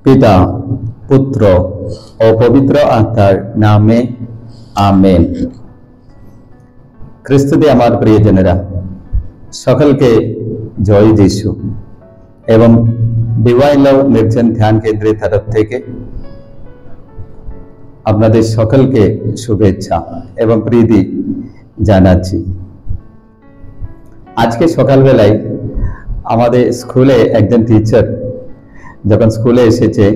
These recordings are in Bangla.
পিতা, পুত্র ও পবিত্র আত্মার নামে আমেন। খ্রিস্টতে আমার প্রিয়জনেরা, সকলকে জয় যিশু এবং ডিভাইন লাভ নির্জন ধ্যান কেন্দ্রের তরফ থেকে আপনাদের সকলকে শুভেচ্ছা এবং প্রীতি জানাচ্ছি। আজকে সকালবেলায় আমাদের স্কুলে একজন টিচার যখন স্কুলে এসেছে,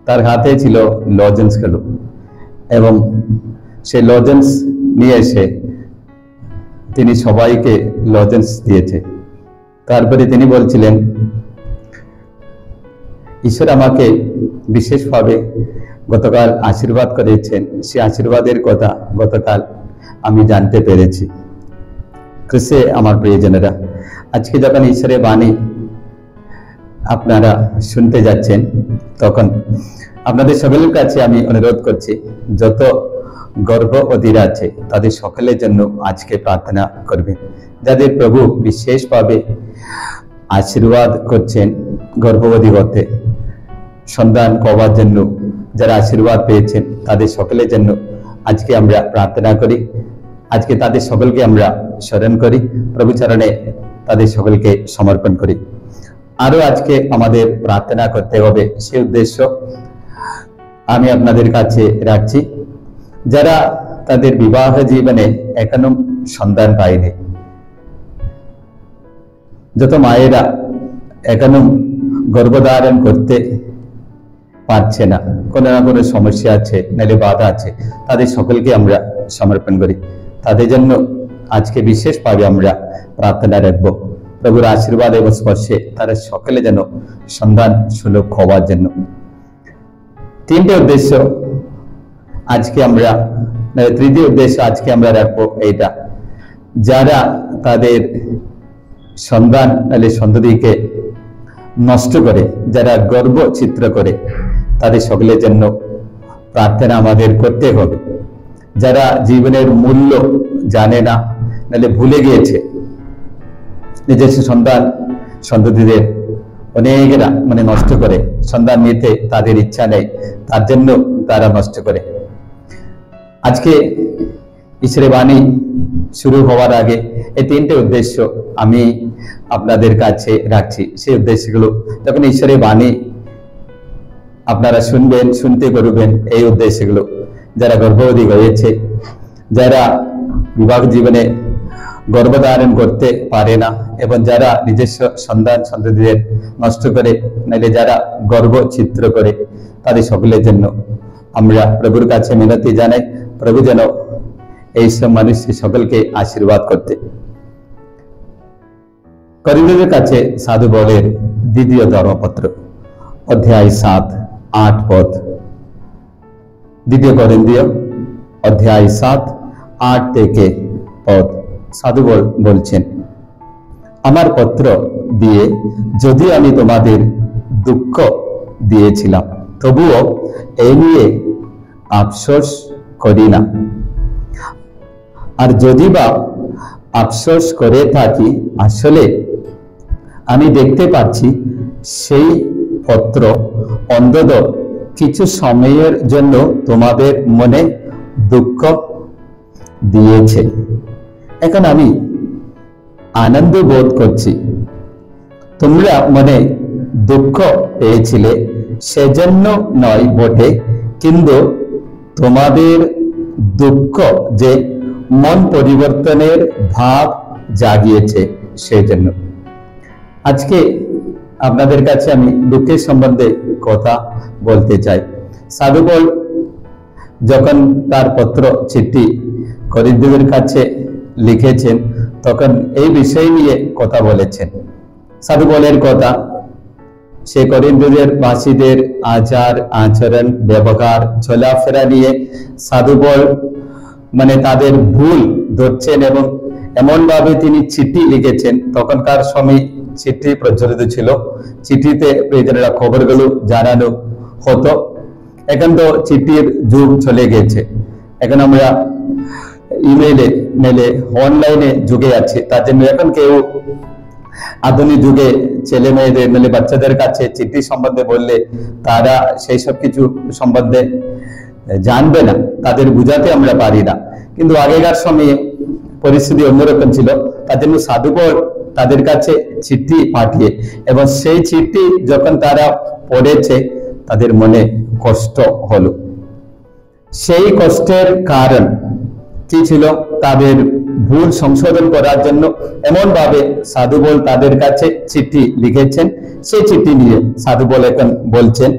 তার হাতে ছিল লজেন্সগুলো এবং সেই লজেন্স নিয়ে এসে তিনি সবাইকে লজেন্স দিয়েছে। তারপরে তিনি বলছিলেন, ঈশ্বর আমাকে বিশেষভাবে গতকাল আশীর্বাদ করেছেন, সে আশীর্বাদের কথা গতকাল আমি জানতে পেরেছি। খ্রিস্টে আমার প্রিয়জনেরা, আজকে যখন ঈশ্বরের বাণী আপনারা শুনতে যাচ্ছেন, তখন আপনাদের সকলের কাছে আমি অনুরোধ করছি, যত গর্ভবতীরা আছে তাদের সকলের জন্য আজকে প্রার্থনা করবেন। যাদের প্রভু বিশেষভাবে আশীর্বাদ করছেন গর্ভবতী হতে, সন্তান পাওয়ার জন্য যারা আশীর্বাদ পেয়েছেন, তাদের সকলের জন্য আজকে আমরা প্রার্থনা করি। আজকে তাদের সকলকে আমরা স্মরণ করি, প্রভু চরণে তাদের সকলকে সমর্পণ করি। আরো আজকে আমাদের প্রার্থনা করতে হবে, সে উদ্দেশ্য আমি আপনাদের কাছে রাখছি। যারা তাদের বিবাহ জীবনে এখনো সন্তান পায়নি, যত মায়েরা এখনো গর্ভধারণ করতে পারছে না, কোনো না কোনো সমস্যা আছে, নাহলে বাধা আছে, তাদের সকলকে আমরা সমর্পণ করি। তাদের জন্য আজকে বিশেষভাবে আমরা প্রার্থনা রাখবো, প্রভুর আশীর্বাদ এবং স্পর্শে তারা সকলে যেন সন্তান সুলভ হওয়ার জন্য। তিনটে উদ্দেশ্য আজকে আমরা, তৃতীয় উদ্দেশ্য আজকে আমরা রাখবো এইটা, যারা তাদের সন্তান নাহলে সন্ততিকে নষ্ট করে, যারা গর্ব চিত্র করে, তাদের সকলের জন্য প্রার্থনা আমাদের করতে হবে। যারা জীবনের মূল্য জানে না, নাহলে ভুলে গিয়েছে, নিজস্ব সন্তান সন্ততিদের অনেকেরা নষ্ট করে, সন্তান নিতে তাদের ইচ্ছা নেই, তার জন্য তারা নষ্ট করে। আজকে ঈশ্বরের বাণী শুরু হওয়ার আগে এই তিনটে উদ্দেশ্য আমি আপনাদের কাছে রাখছি। সেই উদ্দেশ্যগুলো যখন ঈশ্বরের বাণী আপনারা শুনবেন, শুনতে করবেন, এই উদ্দেশ্যগুলো যারা গর্ভবতী হয়েছে, যারা বিবাহ জীবনে গর্ভধারণ করতে পারে না এবং যারা নিজস্ব সন্তান সন্ততিদের নষ্ট করে, নাইলে যারা গর্ব চিত্র করে, তাদের সকলের জন্য আমরা প্রভুর কাছে মিনতি জানাই, প্রভু যেন এইসব মানুষকে সকলকে আশীর্বাদ করতে। করিন্থীয়দের কাছে সাধু পৌলের দ্বিতীয় ধর্মপত্র, অধ্যায় 7-8 পদ। দ্বিতীয় করিন্থীয় অধ্যায় 7-8 থেকে পদ। সাধু বলছেন, আমার পত্র দিয়ে যদি আমি তোমাদের দুঃখ দিয়েছিলাম, তবুও এই নিয়ে আফসোস করি না। আর যদি বা আফসোস করে থাকি, আসলে আমি দেখতে পাচ্ছি সেই পত্র অন্তত কিছু সময়ের জন্য তোমাদের মনে দুঃখ দিয়েছে। এখন আমি আনন্দ বোধ করছি। তোমরা মনে দুঃখ পেয়েছিলে সেজন্য নয় বটে, কিন্তু তোমাদের দুঃখ যে মন পরিবর্তনের ভাব জাগিয়েছে সেজন্য। আজকে আপনাদের কাছে আমি দুঃখের সম্বন্ধে কথা বলতে চাই। সাধু পৌল যখন তার পত্র চিঠি করিন্থীয়দের কাছে লিখেছেন, তখন এই বিষয় নিয়ে কথা বলেছেন। সাধু পৌলের কথা, সে করিন্থীয়দের বাসীদের আচার আচরণ ব্যবহার চলাফেরা নিয়ে সাধু পৌল তাদের ভুল ধরছেন এবং এমন ভাবে তিনি চিঠি লিখেছেন। তখনকার সময় চিঠি প্রচলিত ছিল, চিঠিতে প্রিয়জনেরা খবরগুলো জানানো হতো। এখন তো চিঠির যুগ চলে গেছে, এখন আমরা ইমেইলে মেলে অনলাইনে যুগে আছি। তার জন্য এখন কেউ আধুনিক যুগে ছেলে মেয়েদের মানে বাচ্চাদের কাছে চিঠি সম্বন্ধে বললে তারা সেই সব কিছু সম্বন্ধে জানবে না, তাদের বুঝাতে আমরা পারি না। কিন্তু আগেকার সময়ে পরিস্থিতি অন্যরকম ছিল, তার জন্য সাধুকর তাদের কাছে চিঠি পাঠিয়ে এবং সেই চিঠি যখন তারা পড়েছে তাদের মনে কষ্ট হলো। সেই কষ্টের কারণ কি ছিল? তাদের ভুল সংশোধন করার জন্য এমন ভাবে সাধুবল তাদের কাছে চিঠি লিখেছেন। সেই চিঠি নিয়ে সাধুবল এখন বলছেন,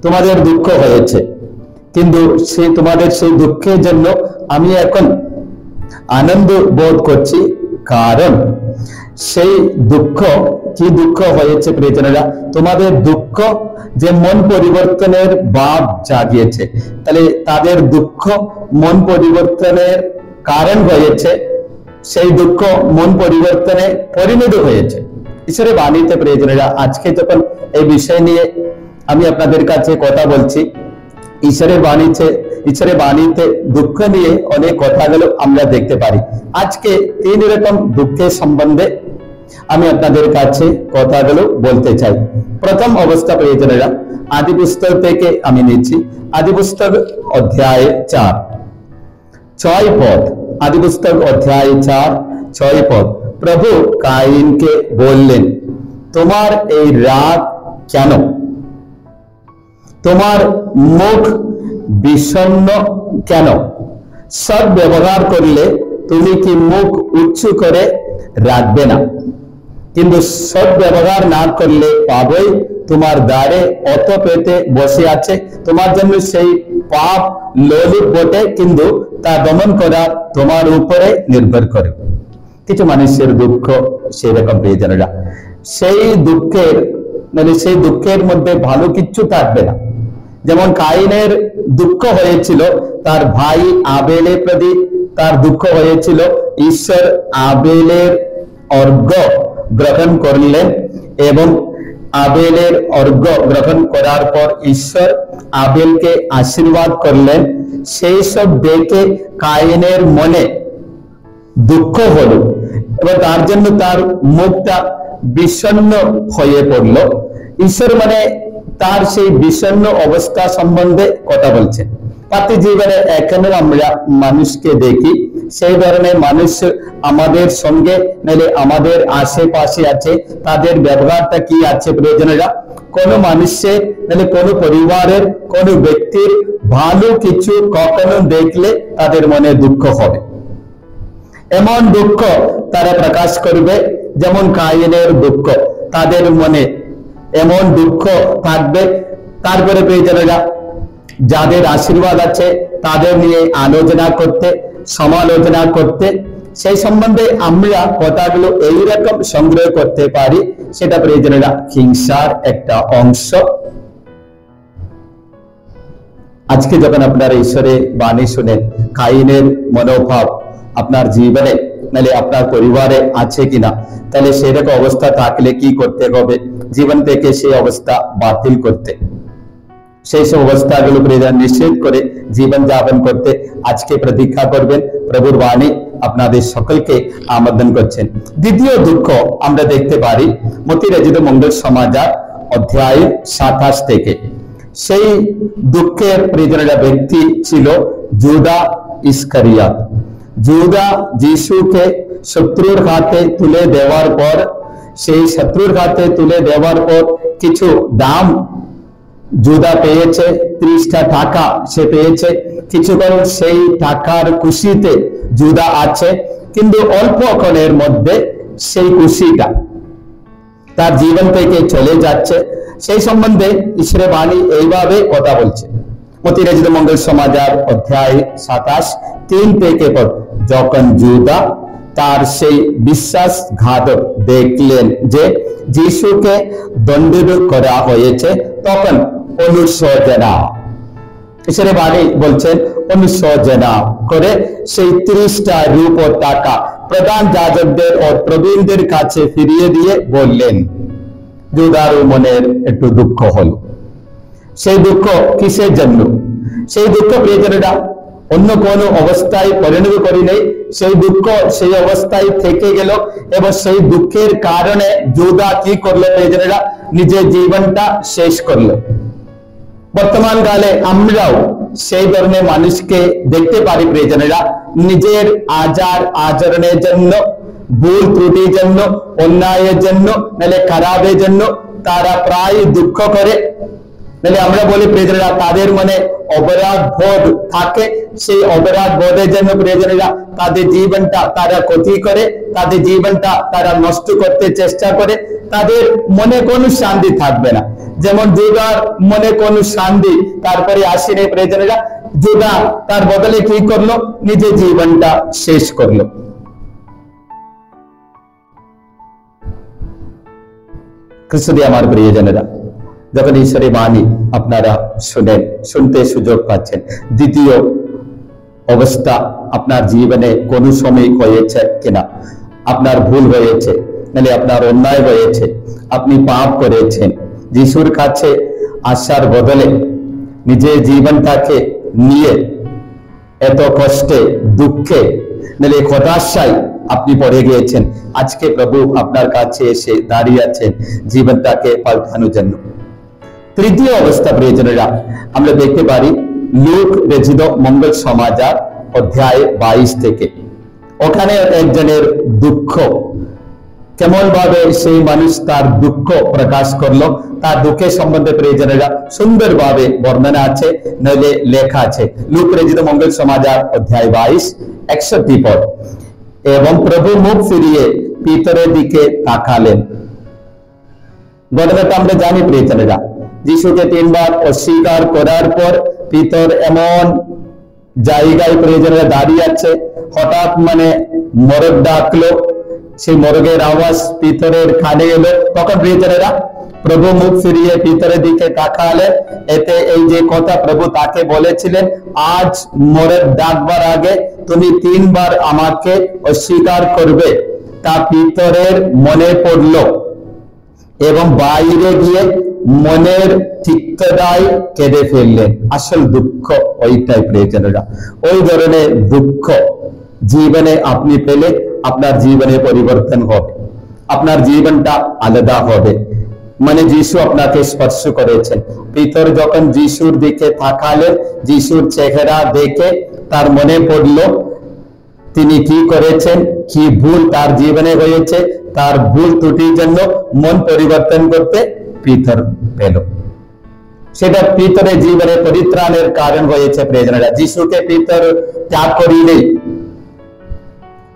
তোমাদের দুঃখ হয়েছে, কিন্তু তোমাদের সেই দুঃখের জন্য আমি এখন আনন্দ বোধ করছি। কারণ সেই দুঃখ কি দুঃখ হয়েছে প্রিয়জনেরা? তোমাদের দুঃখ যে মন পরিবর্তনের ভাব জাগিয়েছে। তাহলে তাদের দুঃখ মন পরিবর্তনের কারণ হয়েছে, সেই দুঃখ মন পরিবর্তনে পরিণত হয়েছে। ঈশ্বরের বাণীতে প্রিয়জনেরা আজকে যখন এই বিষয় নিয়ে আমি আপনাদের কাছে কথা বলছি, ঈশ্বরের বাণীতে দুঃখ নিয়ে অনেক কথাগুলো আমরা দেখতে পারি। আজকে 3 রকম দুঃখের সম্বন্ধে আমি আপনাদের কাছে কথাগুলো বলতে চাই। প্রথম অবস্থা প্রিয়জনেরা আদি পুস্তক থেকে আমি নিচ্ছি। আদি পুস্তক অধ্যায় 4 পদ। আদি পুস্তক অধ্যায় 4 পদ। প্রভু কাইনকে বললেন, তোমার এই রাগ কেন? তোমার মুখ বিষণ্ণ কেন? সৎ ব্যবহার করলে তুমি কি মুখ উঁচু করে রাখবে না? কিন্তু সৎ ব্যবহার না করলে পাপই তোমার দ্বারে অত পেতে বসে আছে। তোমার জন্য সেই পাপ লোলুপ বটে, কিন্তু তা দমন করা তোমার উপরে নির্ভর করে। কিছু মানুষের দুঃখ সেই রকম প্রিয়জনেরা, সেই দুঃখের মধ্যে ভালো কিচ্ছু থাকবে না। যেমন কাইনের দুঃখ হয়েছিল তার ভাই আবেলের প্রতি, তার দুঃখ হয়েছিল। ঈশ্বর আবেলের অর্ঘ্য গ্রহণ করলেন এবং আবেলের অর্ঘ্য গ্রহণ করার পর ঈশ্বর আবেলকে আশীর্বাদ করলেন। সেই সব দেখে কাইনের মনে দুঃখ হলো এবং তার জন্য তার মুখটা বিষণ্ণ হয়ে পড়ল। ঈশ্বর তার সেই বিষণ্ণ অবস্থা সম্বন্ধে কথা বলছেন। পার্থিব জীবনে এখনো আমরা মানুষকে দেখি, সেই ধরনের মানুষ আমাদের সঙ্গে নাহলে আমাদের আশেপাশে আছে। তাদের ব্যবহারটা কি আছে প্রিয়জনেরা? কোনো মানুষের নাহলে কোনো পরিবারের কোনো ব্যক্তির ভালো কিছু কখনো দেখলে তাদের মনে দুঃখ হবে। এমন দুঃখ তারা প্রকাশ করবে যেমন কাইনের দুঃখ, তাদের মনে এমন দুঃখ থাকবে। তারপরে প্রিয়জনেরা যাদের আশীর্বাদ আছে তাদের নিয়ে আলোচনা করতে, সমালোচনা করতে, সেই সম্বন্ধে আমরা কথাগুলো এইরকম সংগ্রহ করতে পারি। সেটা প্রিয়জনেরা হিংসার একটা অংশ। আজকে যখন আপনারা ঈশ্বরের বাণী শুনেন, কাইনের মনোভাব আপনার জীবনে নাহলে আপনার পরিবারে আছে কিনা, তাহলে সেরকম অবস্থা থাকলে কি করতে হবে? জীবন থেকে সেই অবস্থা বাতিল করতে, সেই সব অবস্থাগুলো নিশ্চিত করে জীবন যাপন করতে আজকে প্রতীক্ষা করবেন। প্রভুর বাণী আপনাদের সকলকে আমন্ত্রণ করছেন। দ্বিতীয় দুঃখ আমরা দেখতে পারি মতি রচিত মঙ্গল সমাচার অধ্যায় 27 থেকে। সেই দুঃখের প্রিয়জনেরা ব্যক্তি ছিল যুদা ইস্কারিয়ত। যুদা যিশুকে শত্রুর হাতে তুলে দেওয়ার পর, সেই শত্রুর হাতে তুলে দেওয়ার পর কিছু দাম যুদা পেয়েছে, 30টা টাকা সে পেয়েছে। কিছুক্ষণ সেই টাকার খুশিতে যুদা আছে, কিন্তু অল্পক্ষণের মধ্যে সেই খুশিটা তার জীবন থেকে চলে যাচ্ছে। সেই সম্বন্ধে ঈশ্বরের বাণী এইভাবে কথা বলছে। মতি রচিত মঙ্গল সমাচার অধ্যায় 27 3 থেকে পর। যখন যুদা তার সেই বিশ্বাসঘাতক দেখলেন যে যিশুকে দণ্ডিত করা হয়েছে, তখন অনুশোচনা, ঈশ্বরের বাণী বলছেন, অনুশোচনা করে সেই 30টা রূপ ও টাকা প্রধান যাজকদের ও প্রবীণদের কাছে ফিরিয়ে দিয়ে বললেন। যুদার মনের একটু দুঃখ হলো। সেই দুঃখ কিসের জন্য? সেই দুঃখ প্রিয়জনেরা অন্য কোন অবস্থায় পরিণত করি নেই, সেই দুঃখ সেই অবস্থায় থেকে গেল এবং সেই দুঃখের কারণে যোদ্ধা কি করলো প্রিয়জনেরা, নিজের জীবনটা শেষ করলো। বর্তমান কালে আমরাও সেই ধরনের মানুষকে দেখতে পারি প্রিয়জনেরা, নিজের আচার আচরণের জন্য, ভুল ত্রুটির জন্য, অন্যায়ের জন্য, নাহলে খারাপের জন্য তারা প্রায় দুঃখ করে। নাহলে আমরা বলি প্রিয়জনেরা তাদের মনে অপরাধ বোধ থাকে, সেই অপরাধ বোধের জন্য প্রিয়জনেরা তাদের জীবনটা তারা ক্ষতি করে, তাদের জীবনটা তারা নষ্ট করতে চেষ্টা করে, তাদের মনে কোনো শান্তি থাকবে না। যেমন যোদ্ধার মনে কোনো শান্তি তারপরে আসেনি প্রিয়জনেরা, যোদ্ধা তার বদলে কি করলো, নিজের জীবনটা শেষ করলো। খ্রিস্টে আমার প্রিয়জনেরা, যখন ঈশ্বরের বাণী আপনারা শুনেন, শুনতে সুযোগ পাচ্ছেন, দ্বিতীয় অবস্থা আপনার জীবনে কোনো সময় হয়েছে কিনা, আপনার ভুল হয়েছে, নাহলে আপনার অন্যায় হয়েছে, আপনি পাপ করেছেন, যিশুর কাছে আসার বদলে নিজের জীবনটাকে নিয়ে এত কষ্টে, দুঃখে, নাহলে হতাশায় আপনি পড়ে গিয়েছেন, আজকে প্রভু আপনার কাছে এসে দাঁড়িয়ে আছেন জীবনটাকে পাল্টানোর জন্য। তৃতীয় অবস্থা প্রিয়জনেরা আমরা দেখতে পারি লুক রচিত মঙ্গল সমাচার অধ্যায় 22 থেকে। ওখানে একজনের দুঃখ, কেমন ভাবে সেই মানুষ তার দুঃখ প্রকাশ করলো, তার দুঃখের সম্বন্ধে প্রিয়জনেরা সুন্দরভাবে বর্ণনা আছে, নইলে লেখা আছে। লুক রচিত মঙ্গল সমাচার অধ্যায় 22 61 পদ। এবং প্রভু মুখ ফিরিয়ে পিতরের দিকে তাকালেন। ঘটনাটা আমরা জানি প্রিয়জনেরা, যিশুকে 3 বার অস্বীকার করার পর পিতর এমন জায়গায় প্রিয়জনেরা দাঁড়িয়ে আছে, হঠাৎ মরদ ডাকলো, সেই মরগের আওয়াজ পিতরের কানে এলো। তখন প্রিয়জনেরা প্রভু মুখ ফিরিয়ে পিতরের দিকে তাকালেন। এতে এই যে কথা প্রভু তাকে বলেছিলেন, আজ মরদ ডাকবার আগে তুমি 3 বার আমাকে অস্বীকার করবে, তা পিতরের মনে পড়লো এবং বাইরে গিয়ে মনের তিক্ততায় কেঁদে ফেললেন। আসল দুঃখ ওইটাই প্রিয়জনেরা, ওই ধরনের দুঃখ জীবনে আপনি পেলে আপনার জীবনে পরিবর্তন হবে, আপনার জীবনটা আলাদা হবে। যিশু আপনাকে স্পর্শ করেছেন। পিতর যখন যিশুর দিকে তাকালেন, যিশুর চেহারা দেখে তার মনে পড়লো তিনি কি করেছেন, কি ভুল তার জীবনে হয়েছে, তার ভুল ত্রুটির জন্য মন পরিবর্তন করতে পিতর পেল। সেটা পিতরের জীবনে পরিত্রাণের কারণ হয়েছে প্রিয়জনেরা। যিশুকে পিতর ত্যাগ করিলে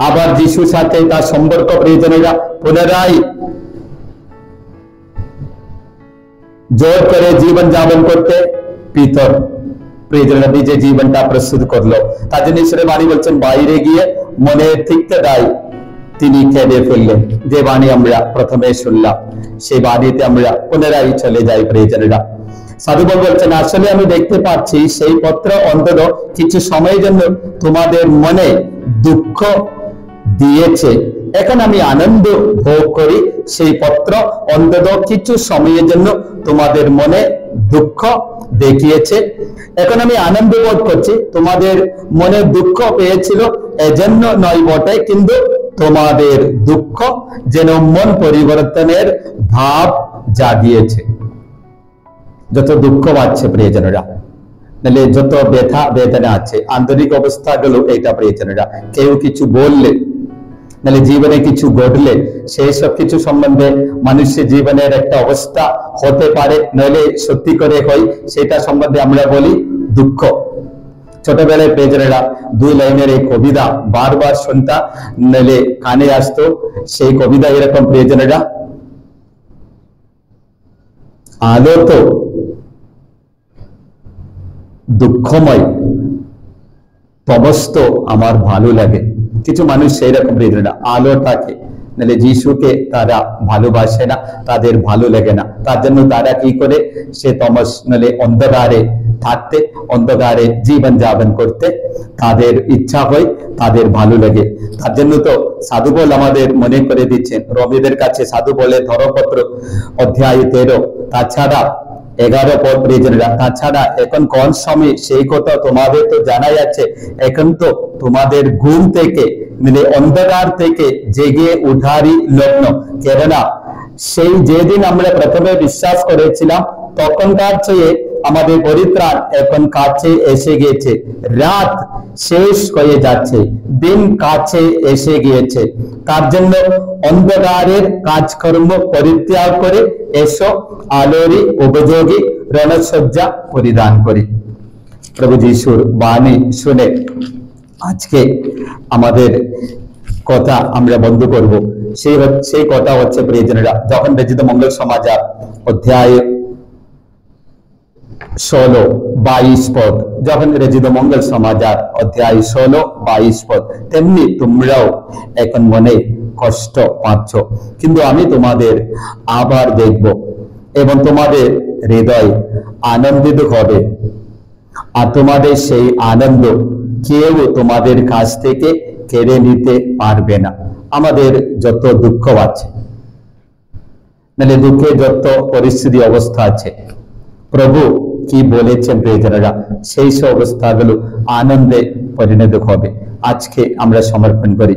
আবার যিশুর সাথে তার সম্পর্ক প্রিয়জনেরা পুনরায় জোর করে জীবন যাপন করতে পিতর প্রিয়জনেরা নিজের জীবনটা প্রস্তুত করলো। তার জন্য ঈশ্বরের বাণী বলছেন, বাইরে গিয়ে মনে তিক্ততায় তিনি কেঁদে ফেললেন। যে বাণী আমরা প্রথমে শুনলাম, সেই বাণীতে আমরা পুনরায় চলে যাই প্রিয়জনেরা। সাধুবাবু বলছেন, আসলে আমি দেখতে পাচ্ছি সেই পত্র অন্তত কিছু সময়ের জন্য তোমাদের মনে দুঃখ দিয়েছে, এখন আমি আনন্দ ভোগ করি। সেই পত্র অন্তত কিছু সময়ের জন্য তোমাদের মনে দুঃখ দেখিয়েছে, এখন আমি আনন্দ বোধ করছি। তোমাদের মনে দুঃখ পেয়েছিল এজন্য নয় বটে, কিন্তু তোমাদের দুঃখ যেন মন পরিবর্তনের ভাব জাগিয়েছে। যত দুঃখ পাচ্ছে প্রিয়জনেরা, নাহলে যত ব্যথা বেদনা আছে, আন্তরিক অবস্থাগুলো এইটা প্রিয়জনেরা। কেউ কিছু বললে, নাহলে জীবনে কিছু ঘটলে, সেই সব কিছু সম্বন্ধে মানুষের জীবনের একটা অবস্থা হতে পারে, নইলে সত্যি করে হয়, সেটা সম্বন্ধে আমরা বলি দুঃখ। ছোটবেলায় প্রিয়জনেরা 2 লাইনের এই কবিতা বারবার শুনতা, নইলে কানে আসতো। সেই কবিতা এরকম প্রিয়জনেরা, আলো তো দুঃখময়, তবস্ত আমার ভালো লাগে। কিছু মানুষ সেই রকম প্রিয়জনেরা, আলোটাকে নাহলে যিশুকে তারা ভালোবাসে না, তাদের ভালো লাগে না, তার জন্য তারা কি করে, সে তমস নাহলে অন্ধকারে থাকতে, অন্ধকারে জীবন যাপন করতে তাদের ইচ্ছা হয়, তাদের ভালো লাগে। তার জন্য তো সাধু বল আমাদের মনে করে দিচ্ছেন, রোমীদের কাছে সাধু বলে ধর্মপত্র অধ্যায় 13। তাছাড়া 11 পদ প্রিয়জনেরা। তাছাড়া এখন কোন সময় সেই কথা তোমাদের তো জানাই আছে। এখন তো তোমাদের ঘুম থেকে মানে অন্ধকার থেকে জেগে উঠারই লগ্ন। কেননা সেই যেদিন আমরা প্রথমে বিশ্বাস করেছিলাম তখনকার চেয়ে আমাদের পরিত্রাণ এখন কাছে এসে গিয়েছে। রাত শেষ হয়ে যাচ্ছে, দিন কাছে এসে গিয়েছে। তার জন্য অন্ধকারের কাজকর্ম পরিত্যাগ করে এসো আলোরই উপযোগী রণসজ্জা পরিধান করি। প্রভু যিশুর বাণী শুনে আজকে আমাদের কথা আমরা বন্ধ করব। সেই কথা হচ্ছে প্রিয়জনেরা, যখন রচিত মঙ্গল সমাচার অধ্যায় 16-22 পদ, যখন রচিত মঙ্গল সমাচার অধ্যায় 16-22 পদ, তেমনি তোমরাও এখন মনে কষ্ট পাচ্ছ, কিন্তু আমি তোমাদের আবার দেখব এবং তোমাদের হৃদয় আনন্দিত হবে, আর তোমাদের সেই আনন্দ কেউ তোমাদের কাছ থেকে কেড়ে নিতে পারবে না। আমাদের যত দুঃখ আছে, মানে দুঃখে যত পরিস্থিতি অবস্থা আছে, প্রভু কি বলেছেন প্রিয়জনেরা, সেই সব অবস্থাগুলো আনন্দে পরিণত হবে। আজকে আমরা সমর্পণ করি।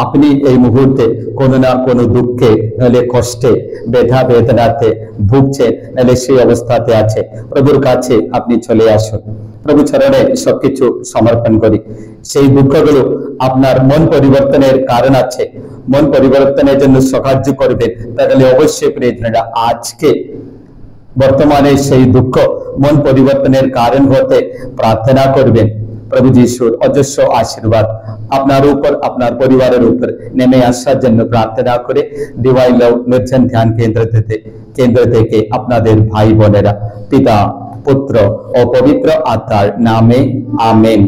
আপনি এই মুহূর্তে কোনো না কোনো দুঃখে, নাহলে কষ্টে, ব্যথা বেদনাতে ভুগছেন, নাহলে সেই অবস্থাতে আছে, প্রভুর কাছে আপনি চলে আসুন। প্রভু চরণে সবকিছু সমর্পণ করি। সেই দুঃখগুলো আপনার মন পরিবর্তনের কারণ আছে, মন পরিবর্তনের জন্য সাহায্য করবেন, তাহলে অবশ্যই প্রিয়জনেরা আজকে বর্তমানে সেই দুঃখ মন পরিবর্তনের কারণ হতে প্রার্থনা করবেন। প্রভু যিশুর অজস্র আশীর্বাদ আপনার উপর, আপনার পরিবারের উপর নেমে আসার জন্য প্রার্থনা করে ডিভাইন লাভ নির্জন ধ্যান কেন্দ্র থেকে আপনাদের ভাই বোনেরা পিতা, পুত্র ও পবিত্র আত্মার নামে আমেন।